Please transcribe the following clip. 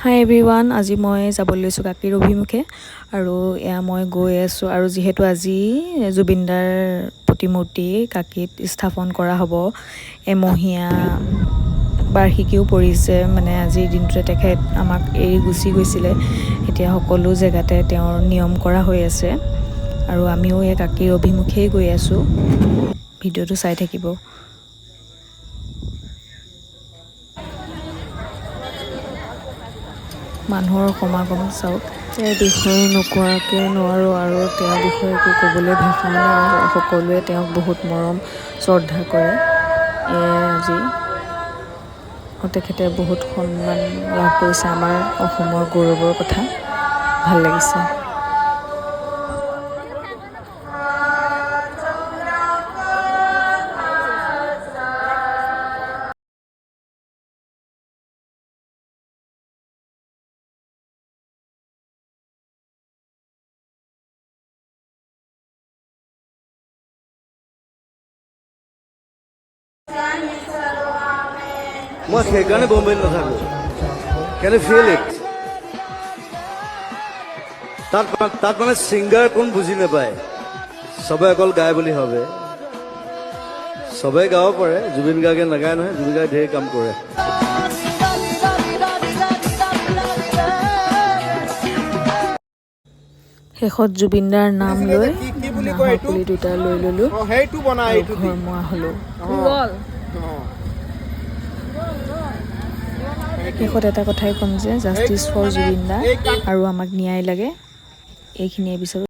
হাই everyone, আজি মই যাবলৈ লৈছোঁ কাকীৰ অভিমুখে আৰু এয়া মই গৈ আছোঁ। আৰু যিহেতু আজি জুবিনদাৰ প্ৰতিমূৰ্তি কাকীত স্থাপন কৰা হ'ব, এমহীয়া বাৰ্ষিকীও পৰিছে। মানে আজিৰ দিনটোতে তেখেত আমাক এৰি গুচি গৈছিলে। এতিয়া সকলো জেগাতে তেওঁৰ নিয়ম কৰা হৈ আছে আৰু আমিও এই কাকীৰ অভিমুখেই গৈ আছোঁ। ভিডিঅ'টো চাই থাকিব। মানুহৰ সমাগম চাওক। তেওঁৰ বিষয়ে নোকোৱাকৈ নোৱাৰোঁ আৰু তেওঁৰ বিষয়ে একো ক'বলৈ ভাষা নাই। সকলোৱে তেওঁক বহুত মৰম শ্ৰদ্ধা কৰে। আজি তেখেতে বহুত সন্মান লাভ কৰিছে। আমাৰ অসমৰ গৌৰৱৰ কথা। ভাল লাগিছে। মই সেইকাৰণে বম্বেত নাথাকোঁ। কেন ইউ ফিল ইট? তাত মানে ছিংগাৰ কোন বুজি নাপায়, চবে অকল গায় বুলি ভাবে। চবে গাব পাৰে, জুবিন গাৰ্গে নাগায় নহয়। জুবিন গাৰ্গে ঢেৰ কাম কৰে। শেষত জুবিনদাৰ নাম লৈ নাহৰ পুলি দুটা লৈ ল'লোঁ আৰু ঘৰমুৱা হ'লোঁ। শেষত এটা কথাই ক'ম যে জাষ্টিছ ফৰ জুবিন দা আৰু আমাক ন্যায় লাগে, এইখিনিয়ে বিচাৰোঁ।